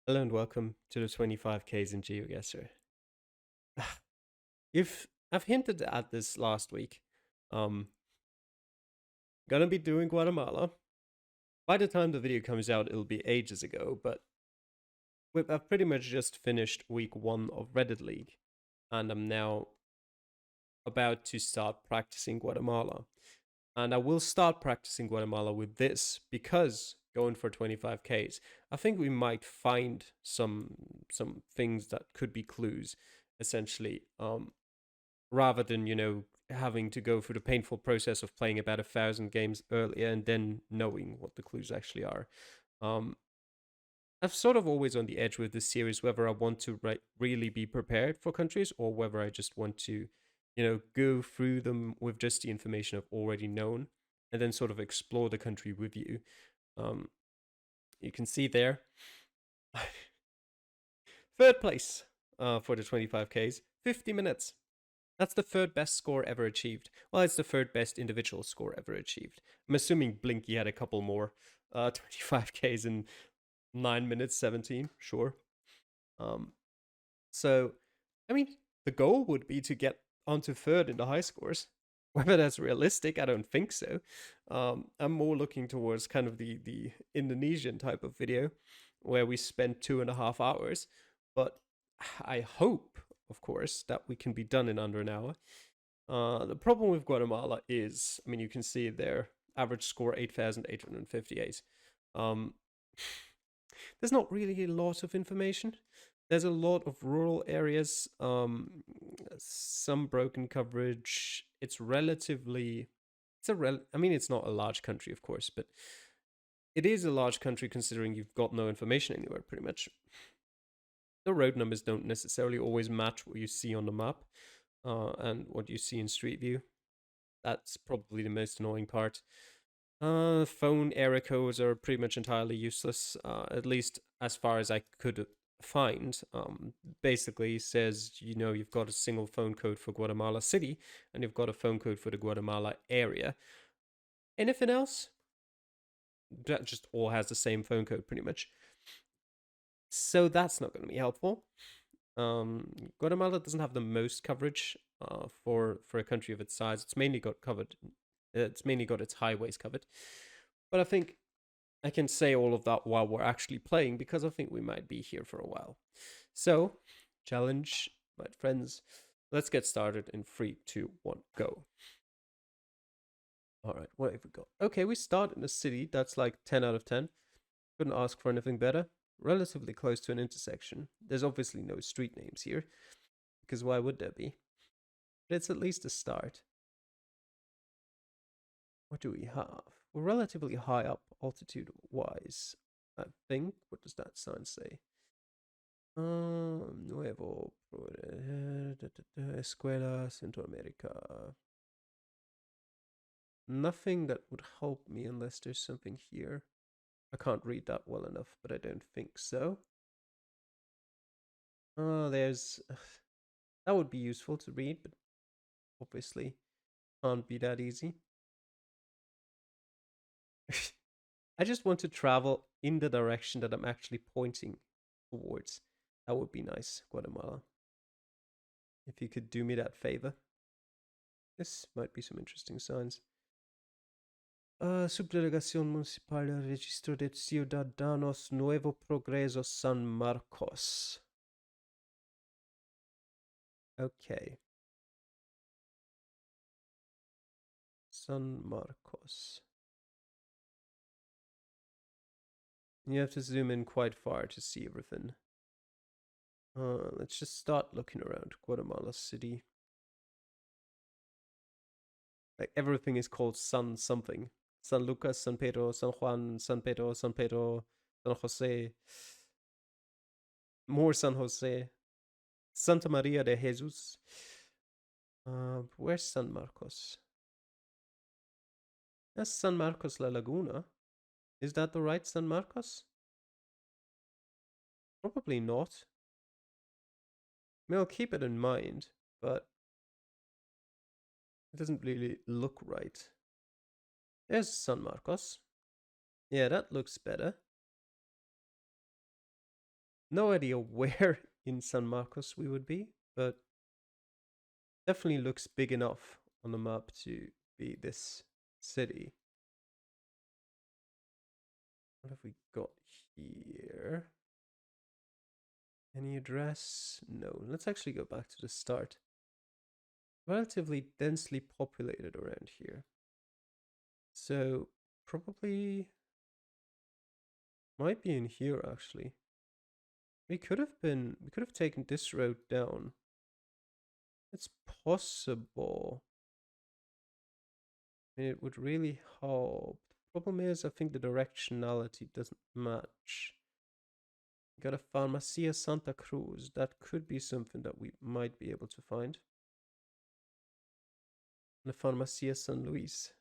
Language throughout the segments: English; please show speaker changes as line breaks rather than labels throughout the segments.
Hello and welcome to the 25Ks in GeoGuessr. If I've hinted at this last week. Um, Gonna be doing Guatemala. By the time the video comes out, it'll be ages ago, but I've pretty much just finished week 1 of Reddit League, and I'm now about to start practicing Guatemala. And I will start practicing Guatemala with this because going for 25Ks, I think we might find some things that could be clues, essentially. Rather than having to go through the painful process of playing about 1,000 games earlier and then knowing what the clues actually are. um I've sort of always on the edge with this series whether I want to really be prepared for countries or whether I just want to go through them with just the information I've already known and then sort of explore the country with you. um you can see there. Third place for the 25Ks, 50 minutes. That's the third best score ever achieved. Well, it's the third best individual score ever achieved. I'm assuming Blinky had a couple more 25Ks in 9 minutes 17, sure. Um, so, I mean, the goal would be to get onto third in the high scores. Whether that's realistic, I don't think so. I'm more looking towards kind of the Indonesian type of video where we spend 2.5 hours. But I hope, of course, that we can be done in under an hour. The problem with Guatemala is, I mean, you can see their average score 8,858. Um, there's not really a lot of information. There's a lot of rural areas, some broken coverage. It's relatively, I mean, it's not a large country, of course, but it is a large country considering you've got no information anywhere, pretty much. The road numbers don't necessarily always match what you see on the map and what you see in Street View. That's probably the most annoying part. Phone error codes are pretty much entirely useless, at least as far as I could find. Basically says, you've got a single phone code for Guatemala City and you've got a phone code for the Guatemala area. Anything else? That just all has the same phone code pretty much. So that's not going to be helpful. Guatemala doesn't have the most coverage for a country of its size. It's mainly got its highways covered. But I think I can say all of that while we're actually playing because I think we might be here for a while. So, challenge, my friends. Let's get started in 3, 2, 1, go. All right, what have we got? Okay, we start in a city that's like 10 out of 10. Couldn't ask for anything better. Relatively close to an intersection. There's obviously no street names here, because why would there be? But it's at least a start. What do we have? We're relatively high up altitude-wise, I think. What does that sign say? Nuevo Escuela Centroamérica. Nothing that would help me unless there's something here. I can't read that well enough, but I don't think so. There's... that would be useful to read, but obviously can't be that easy. I just want to travel in the direction that I'm actually pointing towards. That would be nice, Guatemala. If you could do me that favor. This might be some interesting signs. Subdelegación Municipal del Registro de Ciudadanos Nuevo Progreso San Marcos. Okay. San Marcos. You have to zoom in quite far to see everything. Let's just start looking around Guatemala City. Like everything is called San something. San Lucas, San Pedro, San Juan, San Pedro, San Pedro, San Jose. More San Jose. Santa Maria de Jesus. Where's San Marcos? That's San Marcos La Laguna. Is that the right San Marcos? Probably not. I mean, I'll keep it in mind, but it doesn't really look right. There's San Marcos. Yeah, that looks better. No idea where in San Marcos we would be, but definitely looks big enough on the map to be this city. What have we got here? Any address? No. Let's actually go back to the start. Relatively densely populated around here. So probably might be in here actually. We could have taken this road down. It's possible. I mean, it would really help. The problem is I think the directionality doesn't match. Got a Farmacia Santa Cruz. That could be something that we might be able to find. And a Farmacia San Luis.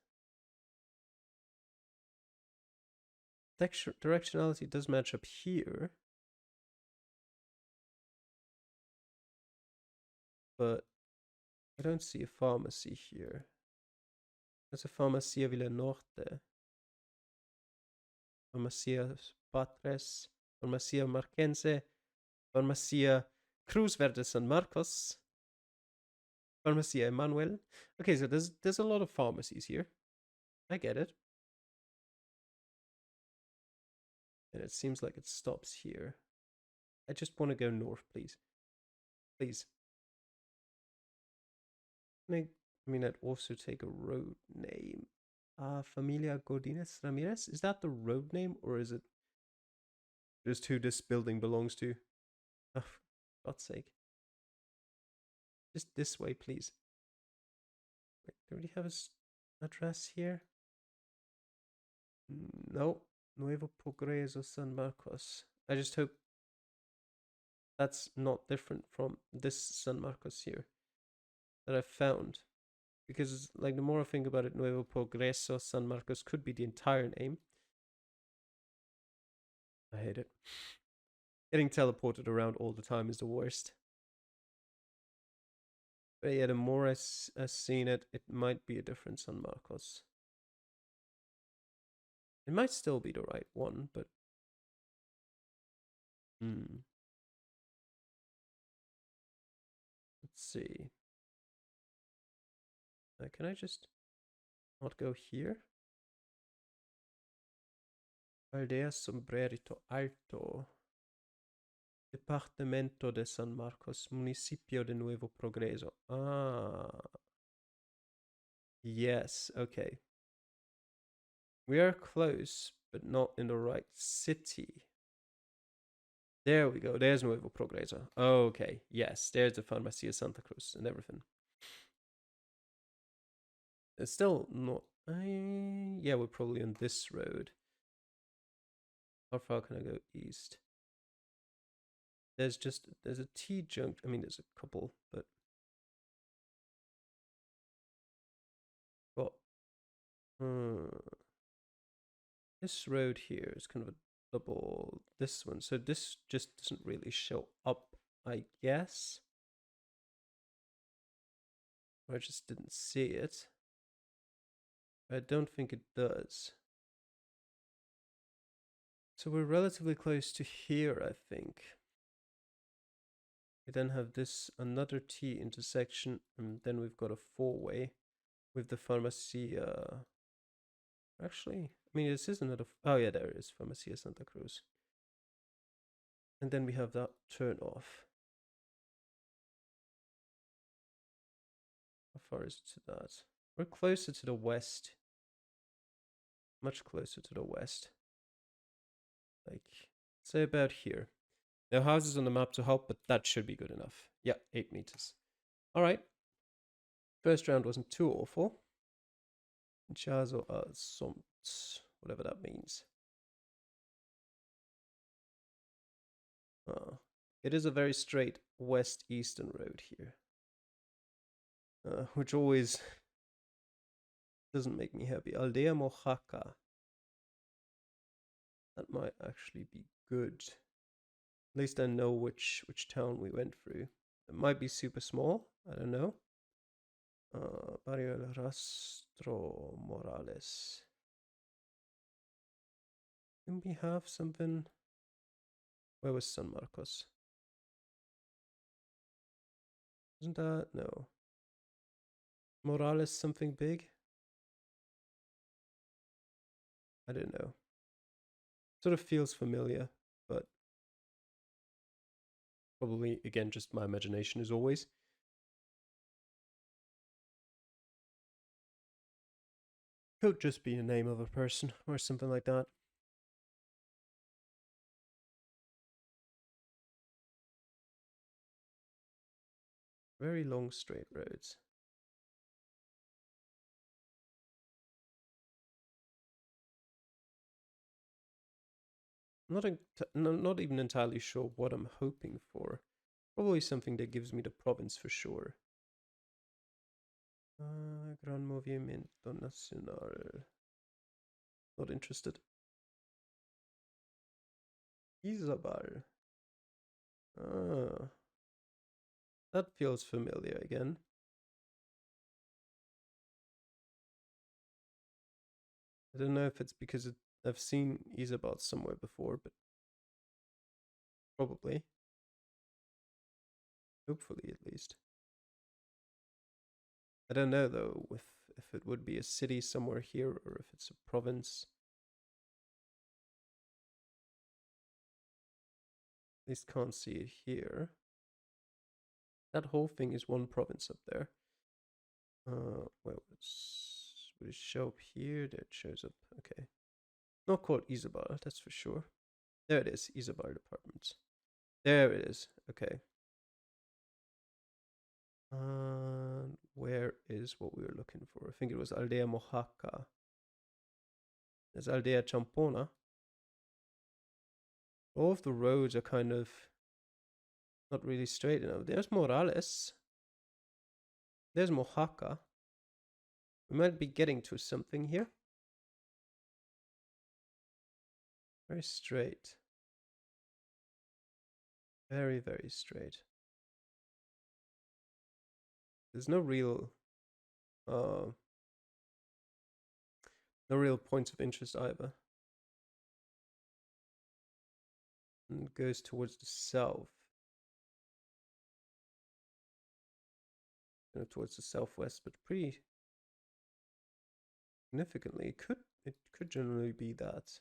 Directionality does match up here. But I don't see a pharmacy here. There's a Farmacia Villa Norte. Farmacia Patres. Farmacia Marquense. Farmacia Cruz Verde San Marcos. Farmacia Emanuel. Okay, so there's a lot of pharmacies here. I get it. And it seems like it stops here. I just want to go north, please. Please. I mean, I'd also take a road name. Familia Godinez Ramirez? Is that the road name, or is it just who this building belongs to? Oh, for God's sake. Just this way, please. Wait, do we have his address here? No. Nuevo Progreso San Marcos. I just hope that's not different from this San Marcos here that I found. Because, like, the more I think about it, Nuevo Progreso San Marcos could be the entire name. I hate it. Getting teleported around all the time is the worst. But yeah, the more I've seen it, it might be a different San Marcos. It might still be the right one, but... Let's see. Can I just not go here? Aldea Sombrerito Alto. Departamento de San Marcos, Municipio de Nuevo Progreso. Ah. Yes, okay. We are close, but not in the right city. There we go. There's Nuevo Progreso. Okay, yes. There's the Farmacia Santa Cruz and everything. It's still not... yeah, we're probably on this road. How far can I go east? There's a T-junction. I mean, there's a couple, but... Well, this road here is kind of a double this one. So this just doesn't really show up, I guess. Or I just didn't see it. I don't think it does. So we're relatively close to here, I think. We then have this another T intersection, and then we've got a four-way with the Farmacia. Actually, I mean, this is another... Oh yeah, there it is, Farmacia Santa Cruz. And then we have that turn off. How far is it to that? We're closer to the west. Much closer to the west. Like, say about here. No houses on the map to help, but that should be good enough. Yeah, 8 meters. All right. First round wasn't too awful. Chazo Somt, whatever that means. It is a very straight west-eastern road here. Which always doesn't make me happy. Aldea Mojaca. That might actually be good. At least I know which town we went through. It might be super small. I don't know. Barrio El Rastro Morales. Can we have something? Where was San Marcos? Isn't that? No. Morales something big? I don't know. Sort of feels familiar, but probably, again, just my imagination as always. Could just be the name of a person or something like that. Very long straight roads. Not even entirely sure what I'm hoping for. Probably something that gives me the province for sure. Gran Movimiento Nacional. Not interested. Izabal. Ah, that feels familiar again. I don't know if it's because I've seen Isabel somewhere before, but probably. Hopefully, at least. I don't know though if it would be a city somewhere here or if it's a province. At least can't see it here. That whole thing is one province up there. Well, would it show up here? There it shows up. Okay. Not called Isabel, that's for sure. There it is, Isabel Department. There it is. Okay. Where is what we were looking for? I think it was Aldea Mojaca. There's Aldea Champona. All of the roads are kind of not really straight enough. There's Morales. There's Mojaca. We might be getting to something here. Very straight. Very, very straight. There's no real points of interest either. And it goes towards the south. Towards the southwest, but pretty significantly. It could generally be that.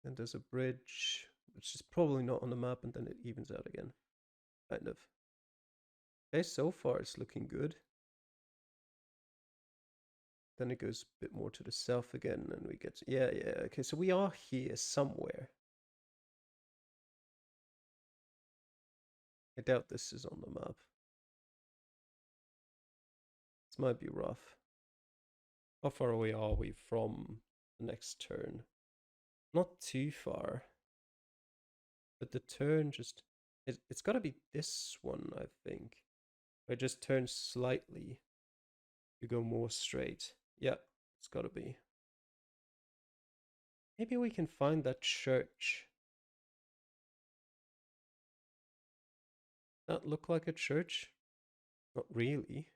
And there's a bridge, which is probably not on the map, and then it evens out again. Kind of. Okay, so far it's looking good. Then it goes a bit more to the south again, and we get... Yeah. Okay, so we are here somewhere. I doubt this is on the map. This might be rough. How far away are we from the next turn? Not too far. But the turn just... It's got to be this one, I think. I just turn slightly to go more straight. Yeah, it's got to be. Maybe we can find that church. That look like a church? Not really.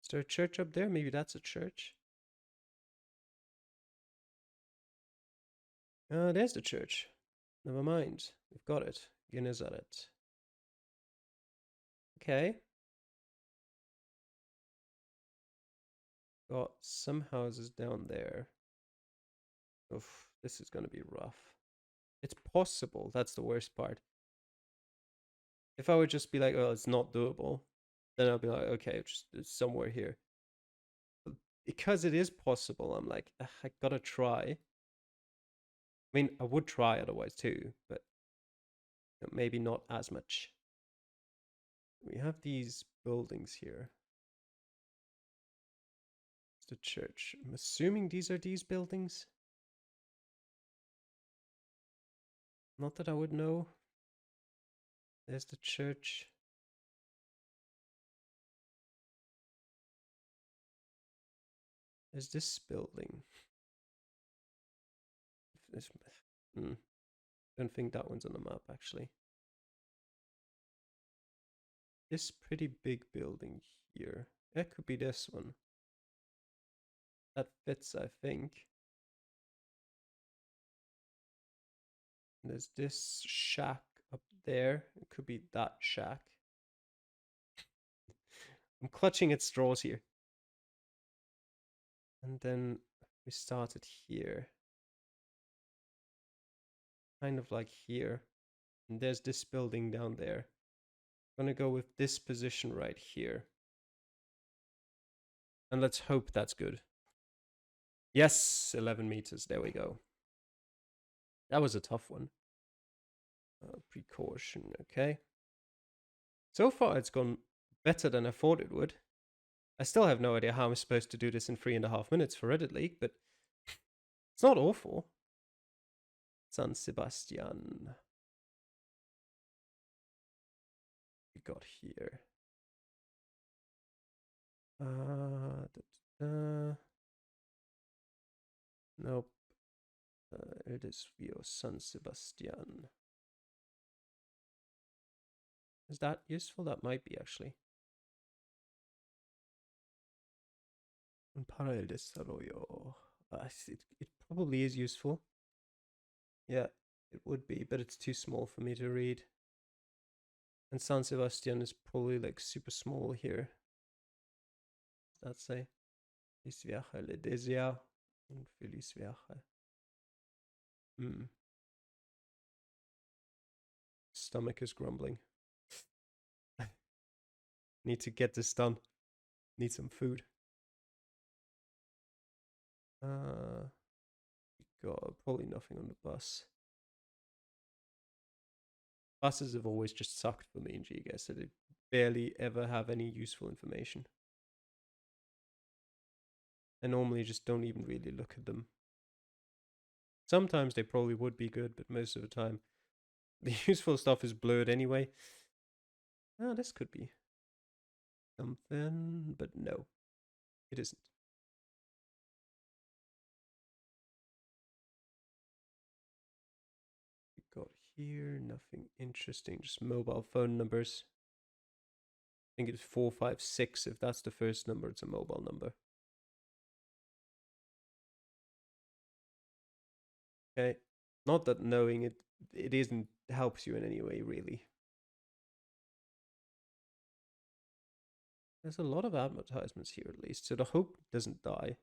Is there a church up there? Maybe that's a church. There's the church. Never mind. We've got it. Genezaret. Okay. Got some houses down there. Oof, this is going to be rough. It's possible. That's the worst part. If I would just be like, oh, it's not doable, then I'll be like, okay, it's somewhere here. But because it is possible, I'm like, I gotta try. I mean, I would try otherwise too, but maybe not as much. We have these buildings here. It's the church. I'm assuming these are these buildings. Not that I would know. There's the church. There's this building. Don't think that one's on the map, actually. This pretty big building here. That could be this one. That fits, I think. There's this shack up there. It could be that shack. I'm clutching at straws here. And then we started here. Kind of like here. And there's this building down there. I'm gonna go with this position right here. And let's hope that's good. Yes, 11 meters. There we go. That was a tough one. Precaution, okay. So far, it's gone better than I thought it would. I still have no idea how I'm supposed to do this in 3.5 minutes for Reddit League, but it's not awful. San Sebastian. We got here. Nope. It is Rio San Sebastian. Is that useful? That might be, actually. Para el desarrollo. It probably is useful. Yeah, it would be, but it's too small for me to read. And San Sebastian is probably like super small here. What does that say? Feliz viaje, le deseo un feliz viaje. Stomach is grumbling. Need to get this done. Need some food. Got probably nothing on the bus. Buses have always just sucked for me in GeoGuessr. They barely ever have any useful information. I normally just don't even really look at them. Sometimes they probably would be good, but most of the time, the useful stuff is blurred anyway. Oh, this could be something, but no, it isn't. We got here, nothing interesting, just mobile phone numbers. I think it's 456. If that's the first number, it's a mobile number. Okay, not that knowing it isn't helps you in any way, really. There's a lot of advertisements here, at least, so the hope doesn't die.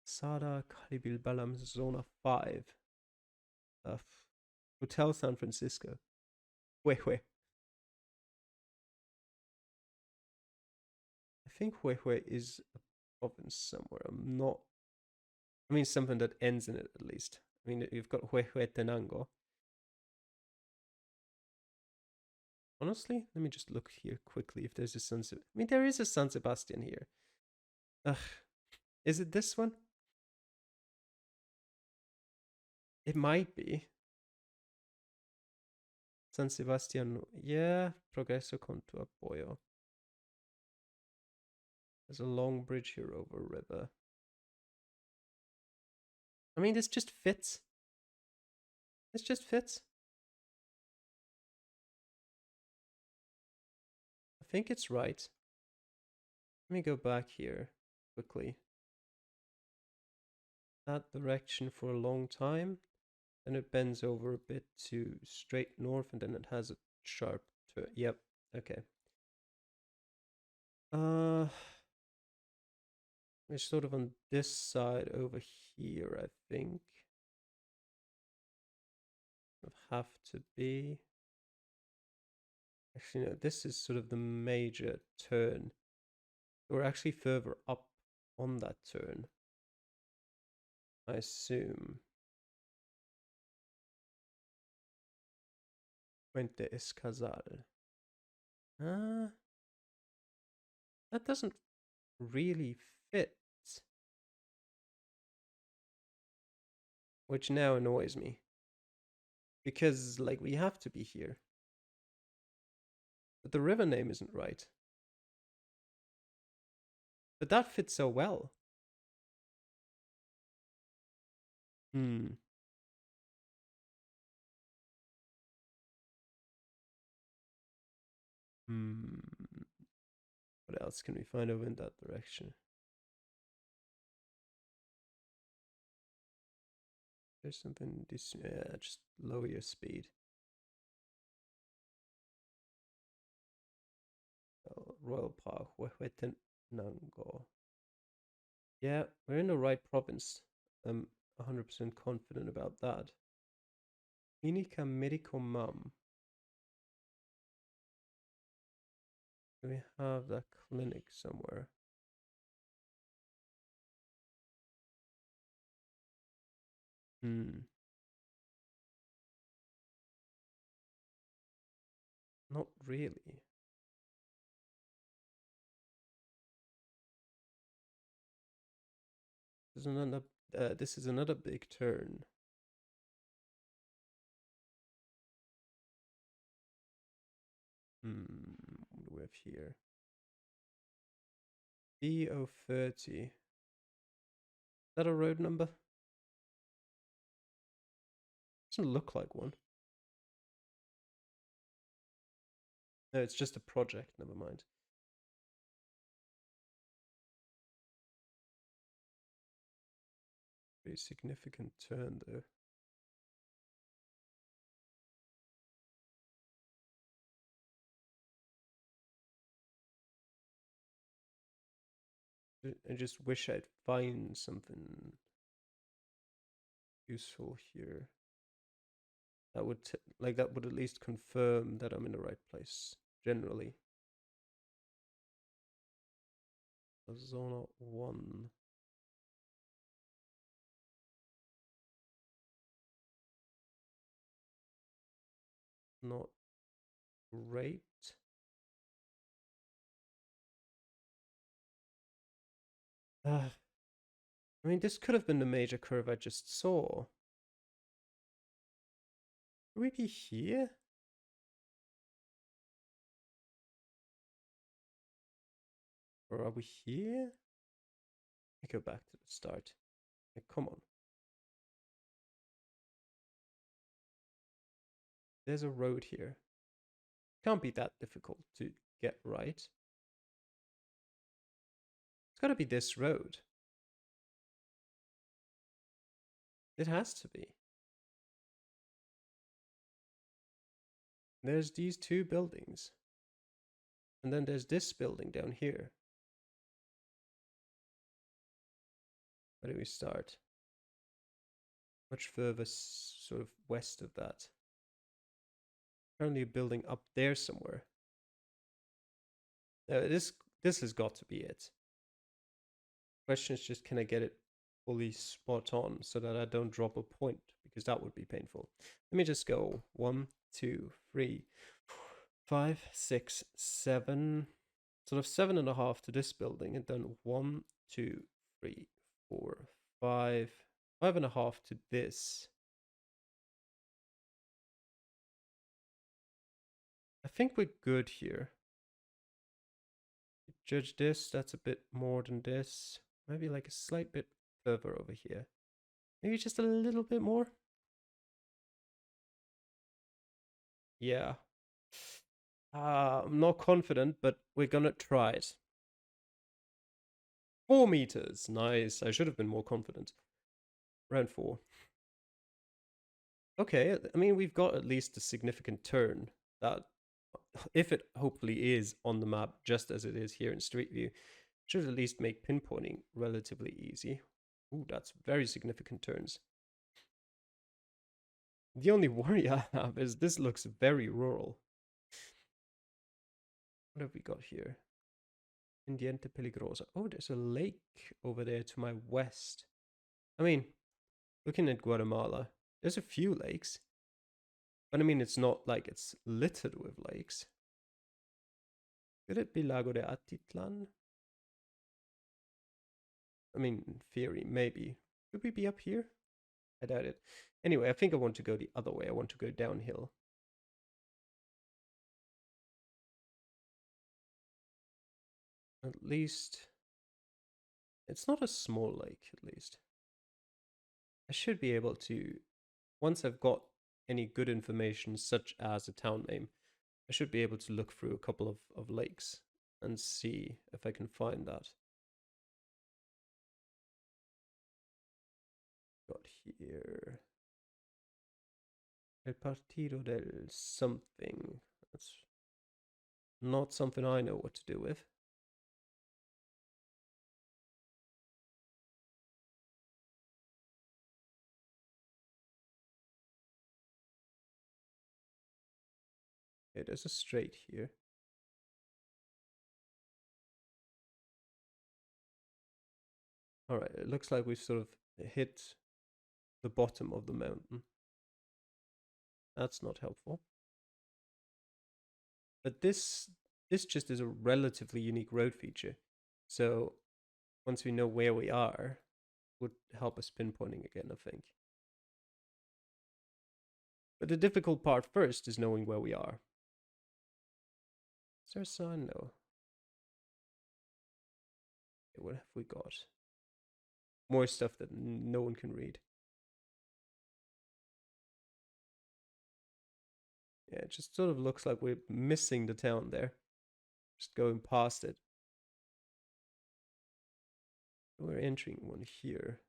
Sada Caribil Balam Zona 5. Hotel San Francisco. Huehue. I think Huehue is a province somewhere. I'm not. I mean, something that ends in it at least. I mean, you've got Huehuetenango. Honestly, let me just look here quickly if there's a San Sebastian. I mean, there is a San Sebastian here. Ugh. Is it this one? It might be. San Sebastian. Yeah, Progreso con tu apoyo. There's a long bridge here over a river. I mean, this just fits. This just fits. I think it's right. Let me go back here quickly. That direction for a long time. Then it bends over a bit to straight north, and then it has a sharp turn. Yep. Okay. It's sort of on this side over here, I think. Would have to be. Actually, no, this is sort of the major turn. We're actually further up on that turn, I assume. Puente Escazal. That doesn't really fit. Which now annoys me. Because, like, we have to be here. But the river name isn't right. But that fits so well. Hmm. What else can we find over in that direction? There's something, just lower your speed. Oh, Royal Park, Nango. Yeah, we're in the right province. I'm 100% confident about that. Clinica Medico Mum. Do we have that clinic somewhere? Not really. This is another big turn. What do we have here? B030. Is that a road number? Doesn't look like one. No, it's just a project, never mind. Pretty significant turn though. I just wish I'd find something useful here. That would that would at least confirm that I'm in the right place generally. Zona 1. Not great. I mean, this could have been the major curve I just saw. Could we be here? Or are we here? Let me go back to the start. Like, come on. There's a road here. Can't be that difficult to get right. It's gotta be this road. It has to be. There's these two buildings. And then there's this building down here. Where do we start? Much further sort of west of that. Apparently a building up there somewhere. This has got to be it. Question is just, can I get it fully spot on so that I don't drop a point? Because that would be painful. Let me just go 1, 2, 3, 5, 6, 7. Sort of 7.5 to this building, and then 1, 2, 3, 4, 5, 5.5 to this. I think we're good here. Judge this, that's a bit more than this. Maybe like a slight bit further over here. Maybe just a little bit more. Yeah. I'm not confident, but we're gonna try it. 4 meters. Nice. I should have been more confident. Round 4. Okay, I mean, we've got at least a significant turn that, if it hopefully is on the map just as it is here in Street View, should at least make pinpointing relatively easy. Ooh, that's very significant turns. The only worry I have is this looks very rural. What have we got here? Pendiente Peligrosa. Oh, there's a lake over there to my west. I mean, looking at Guatemala, there's a few lakes. But I mean, it's not like it's littered with lakes. Could it be Lago de Atitlan? I mean, in theory, maybe. Could we be up here? I doubt it. Anyway, I think I want to go the other way. I want to go downhill. At least, it's not a small lake, at least. I should be able to, once I've got any good information, such as a town name, I should be able to look through a couple of lakes and see if I can find that. Got here. El Partido del something. That's not something I know what to do with. Okay, there's a straight here. Alright, it looks like we've sort of hit the bottom of the mountain. That's not helpful. But this just is a relatively unique road feature. So once we know where we are, would help us pinpointing again, I think. But the difficult part first is knowing where we are. Is there a sign? No. Okay, what have we got? More stuff that no one can read. Yeah, it just sort of looks like we're missing the town there. Just going past it. We're entering one here.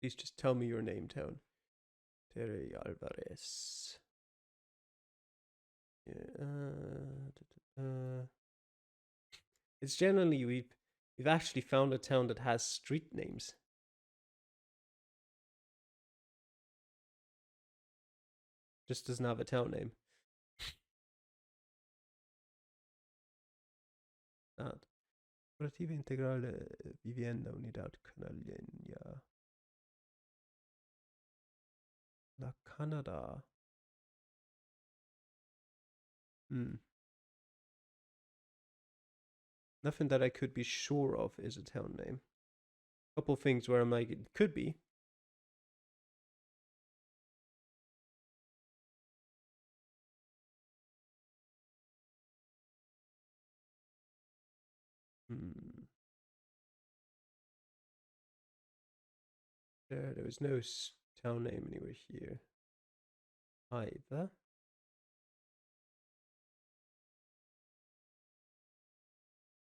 Please just tell me your name, town. Terry Alvarez. Yeah. It's generally we've actually found a town that has street names. Just doesn't have a town name. Sad. Operativa Integral Vivienda Unidad Canaleña. La Canada. Nothing that I could be sure of is a town name. A couple things where I'm like, it could be. There was no town name anywhere here either.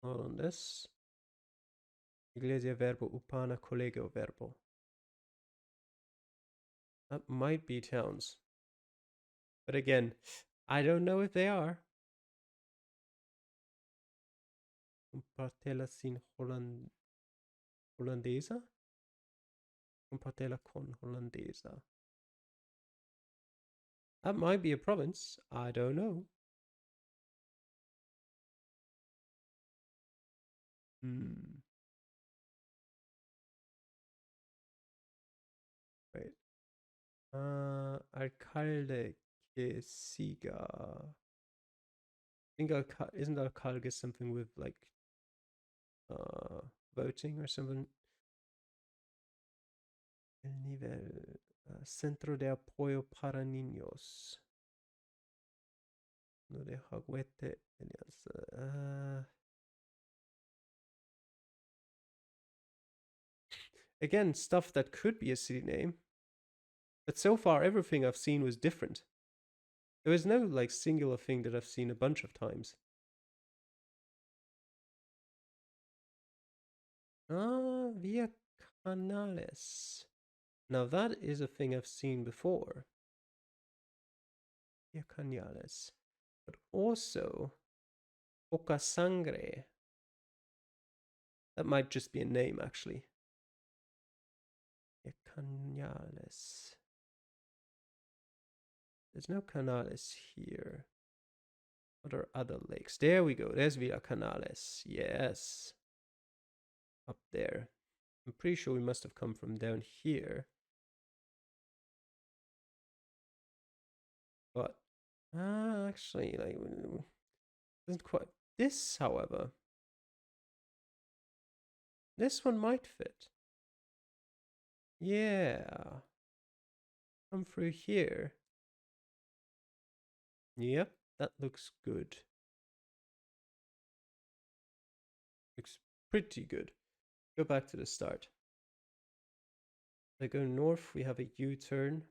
Not on this. Iglesia Verbo Upana Colegio Verbo. That might be towns. But again, I don't know if they are. Compartela sin holandesa? Compartela con holandesa. That might be a province. I don't know. Wait. Alcalde que siga. I think isn't alcalde something with like voting or something? El nivel Centro de Apoyo para Niños. No de Juguete Alianza. Again, stuff that could be a city name. But so far, everything I've seen was different. There was no like singular thing that I've seen a bunch of times. Via Canales. Now that is a thing I've seen before. Via Canales. But also, Poca Sangre. That might just be a name, actually. Via Canales. There's no Canales here. What are other lakes? There we go. There's Villa Canales. Yes. Up there. I'm pretty sure we must have come from down here. But actually, like, doesn't quite. This, however, this one might fit. Yeah. Come through here. Yep, that looks good. Looks pretty good. Go back to the start. I go north, we have a U-turn.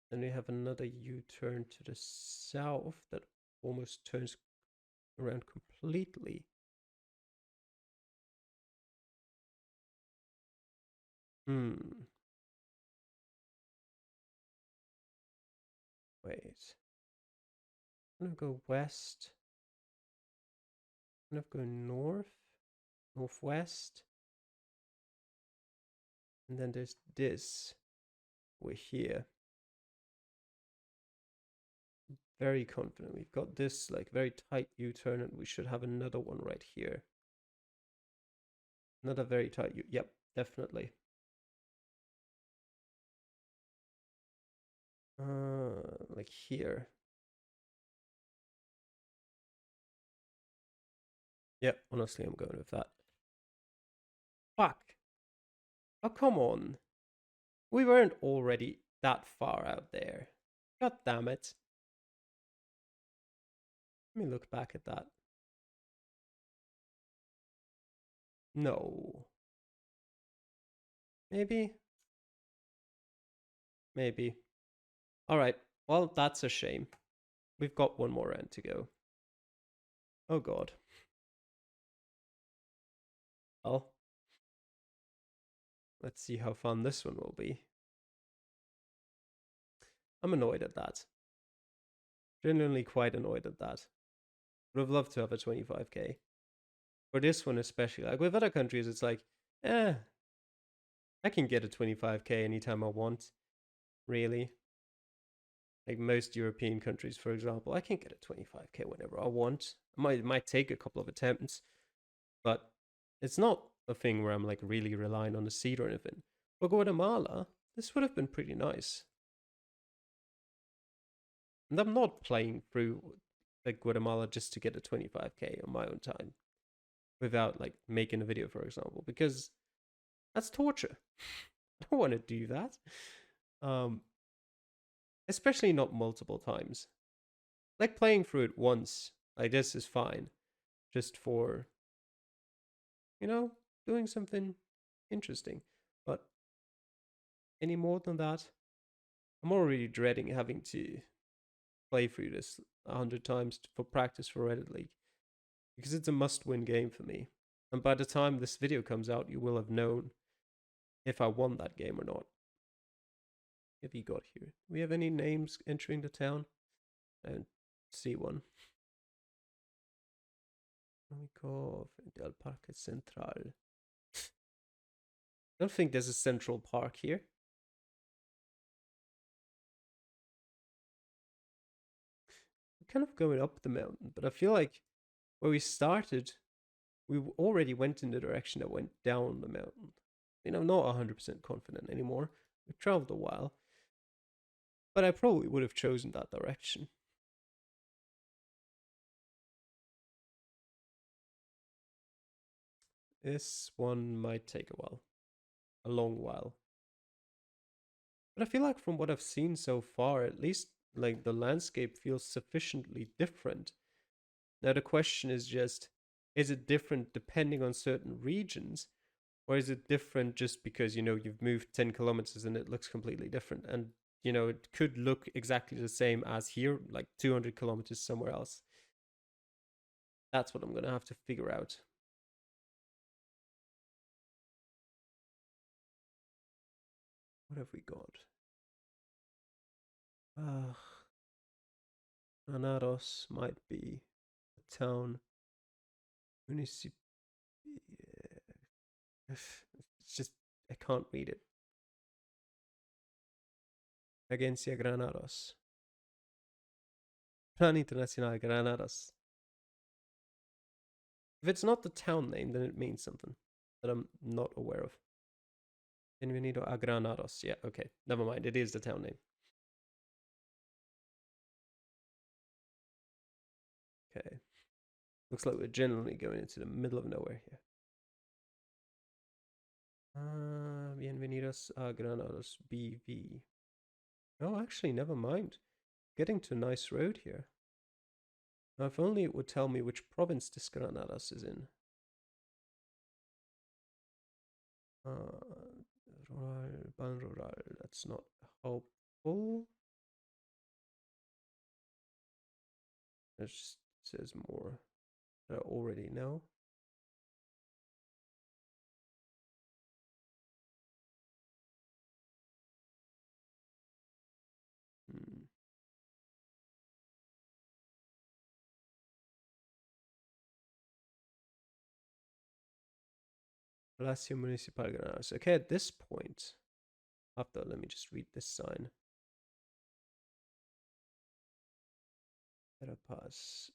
Then we have another U-turn to the south that almost turns around completely. Hmm. Wait. I'm gonna go west. I'm gonna go north, northwest, and then there's this. We're here. Very confident. We've got this like very tight U-turn, and we should have another one right here. Another very tight U. Yep, definitely. Like here. Yep, honestly, I'm going with that. Fuck. Oh, come on. We weren't already that far out there. God damn it. Let me look back at that. No. Maybe? Maybe. Alright. Well, that's a shame. We've got one more round to go. Oh god. Well, let's see how fun this one will be. I'm annoyed at that. Genuinely quite annoyed at that. Would have loved to have a 25k. For this one especially. Like with other countries, it's like, I can get a 25k anytime I want. Really. Like most European countries, for example, I can get a 25k whenever I want. It might take a couple of attempts, but it's not a thing where I'm like really relying on the seed or anything. For Guatemala, this would have been pretty nice. And I'm not playing through like Guatemala just to get a 25k on my own time without like making a video, for example, because that's torture. I don't want to do that. Um, Especially not multiple times. Like playing through it once, like this is fine, just for, you know, doing something interesting. But any more than that, I'm already dreading having to play through this 100 times for practice for Reddit League because it's a must-win game for me. And by the time this video comes out, you will have known if I won that game or not. What have you got here? Do we have any names entering the town? I don't see one. Let del Parque Central. I don't think there's a central park here. We're kind of going up the mountain, but I feel like where we started, we already went in the direction that went down the mountain. I mean, I'm not 100% confident anymore. We've traveled a while, but I probably would have chosen that direction. This one might take a while, a long while. But I feel like from what I've seen so far, at least like the landscape feels sufficiently different. Now the question is just, is it different depending on certain regions? Or is it different just because, you've moved 10 kilometers and it looks completely different? And, it could look exactly the same as here, like 200 kilometers somewhere else. That's what I'm going to have to figure out. What have we got? Granados might be a town. Municipio. It's just, I can't read it. Agencia Granados. Plan Internacional Granados. If it's not the town name, then it means something that I'm not aware of. Bienvenido a Granados. Yeah, okay. Never mind. It is the town name. Okay. Looks like we're generally going into the middle of nowhere here. Bienvenidos a Granados BV. Oh, actually, never mind. Getting to a nice road here. Now, if only it would tell me which province this Granados is in. Rural, Ban Rural. That's not helpful. It just says more that I already know. Palacio Municipal Granados. Okay, at this point, after let me just read this sign. Verapaz.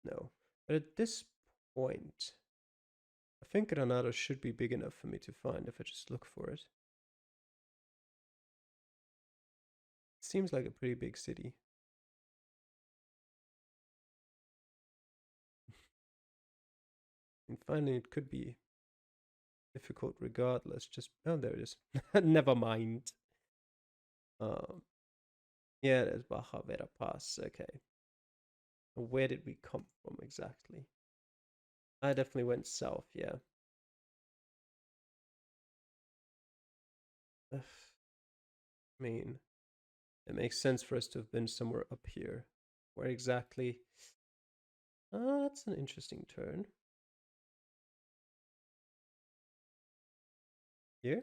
No. But at this point, I think Granada should be big enough for me to find if I just look for it. It seems like a pretty big city. And finding it could be difficult regardless. Just, oh, there it is. Never mind. Yeah, there's Baja Verapaz. Okay. Where did we come from exactly? I definitely went south, yeah. Ugh. I mean, it makes sense for us to have been somewhere up here. Where exactly? That's an interesting turn. Here?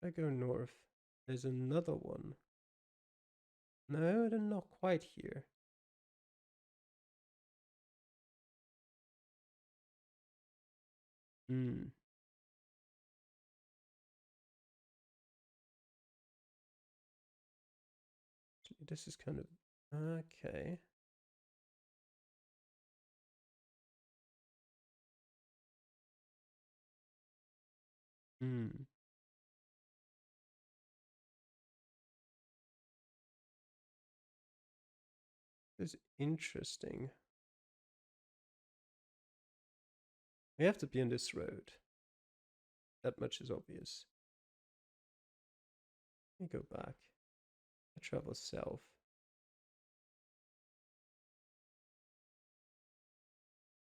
I go north. There's another one. No, they're not quite here. Hmm. This is kind of okay. Hmm. This is interesting. We have to be on this road. That much is obvious. Let me go back. I travel south.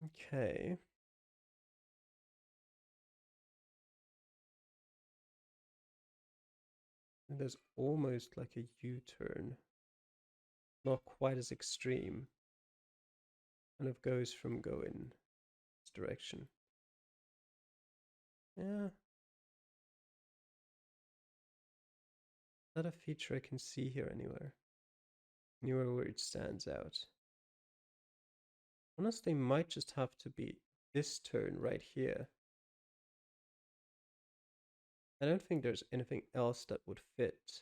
Okay. And there's almost like a U-turn. Not quite as extreme. Kind of goes from going this direction. Yeah. Not a feature I can see here anywhere. Anywhere where it stands out. Honestly, might just have to be this turn right here. I don't think there's anything else that would fit.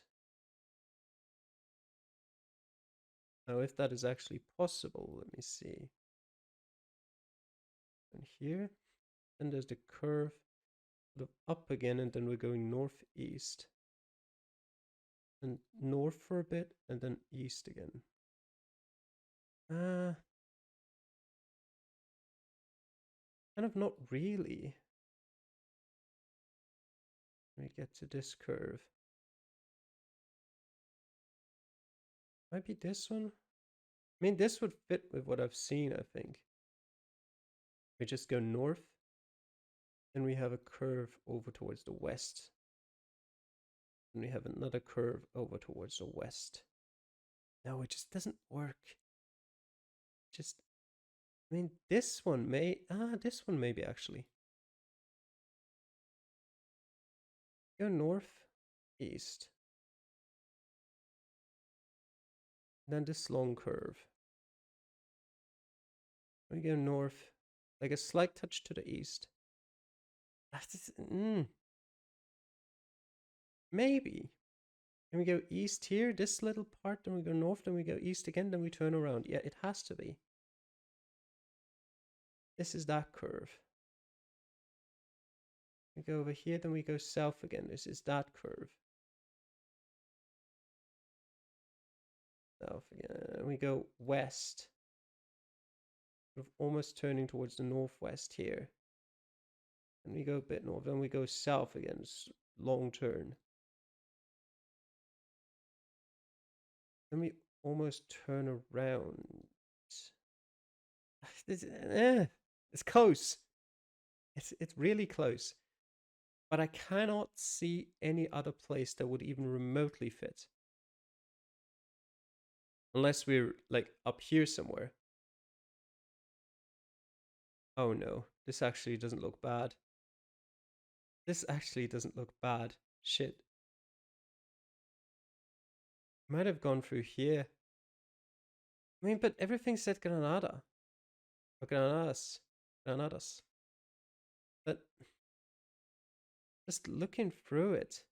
Now, if that is actually possible, let me see. And here, and there's the curve, sort of up again, and then we're going northeast. And north for a bit, and then east again. Kind of not really. Let me get to this curve. Might be this one? I mean, this would fit with what I've seen, I think. We just go north, and we have a curve over towards the west. And we have another curve over towards the west. No, it just doesn't work. Just, I mean, this one this one maybe actually. Go north, east. Then this long curve. We go north, like a slight touch to the east. Maybe. And we go east here, this little part, then we go north, then we go east again, then we turn around. Yeah, it has to be. This is that curve. We go over here, then we go south again. This is that curve. South again. We go west. Sort of almost turning towards the northwest here. And we go a bit north, then we go south again. It's long turn. Then we almost turn around. It's close. It's really close. But I cannot see any other place that would even remotely fit. Unless we're like up here somewhere. Oh no, this actually doesn't look bad. This actually doesn't look bad. Shit. Might have gone through here. I mean, but everything said Granada. Or Granadas. Granadas. But just looking through it,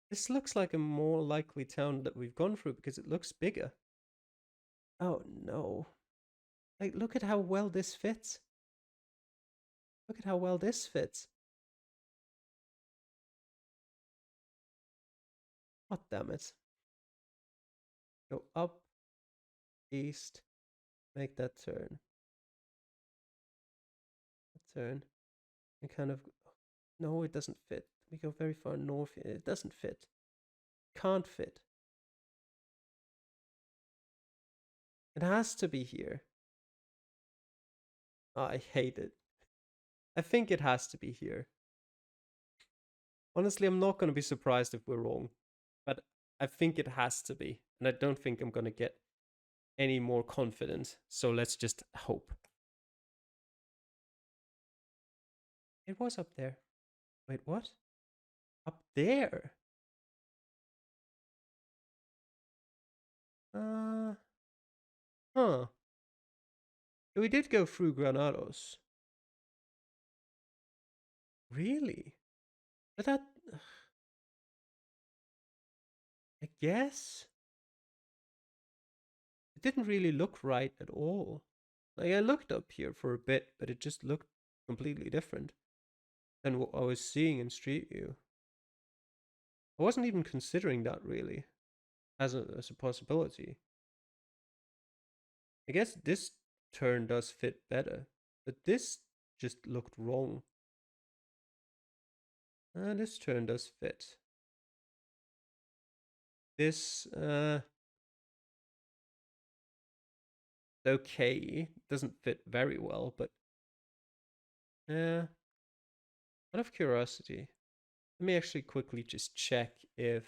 this looks like a more likely town that we've gone through because it looks bigger. Oh no. Like, look at how well this fits. Look at how well this fits. God damn it. Go up, east, make that turn. That turn. And kind of. No, it doesn't fit. We go very far north here. It doesn't fit. Can't fit. It has to be here. Oh, I hate it. I think it has to be here. Honestly, I'm not going to be surprised if we're wrong. But I think it has to be. And I don't think I'm going to get any more confident. So let's just hope. It was up there. Wait, what? Up there? Huh. We did go through Granados. Really? But that... I guess? It didn't really look right at all. Like, I looked up here for a bit, but it just looked completely different than what I was seeing in Street View. I wasn't even considering that really as a possibility. I guess this turn does fit better, but this just looked wrong. This turn does fit. This, okay, doesn't fit very well, but out of curiosity, let me actually quickly just check if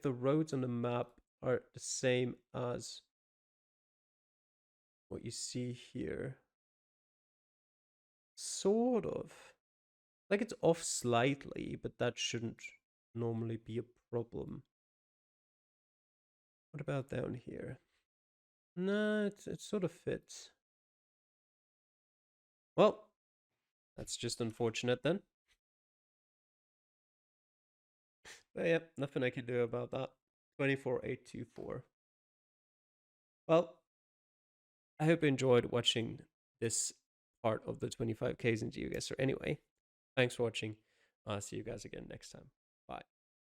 the roads on the map are the same as what you see here. Sort of. Like, it's off slightly, but that shouldn't normally be a problem. What about down here? No, it sort of fits. Well, that's just unfortunate then. But yeah, nothing I can do about that. 24824. Well, I hope you enjoyed watching this part of the 25Ks in GeoGuessr. Anyway, thanks for watching. I'll see you guys again next time.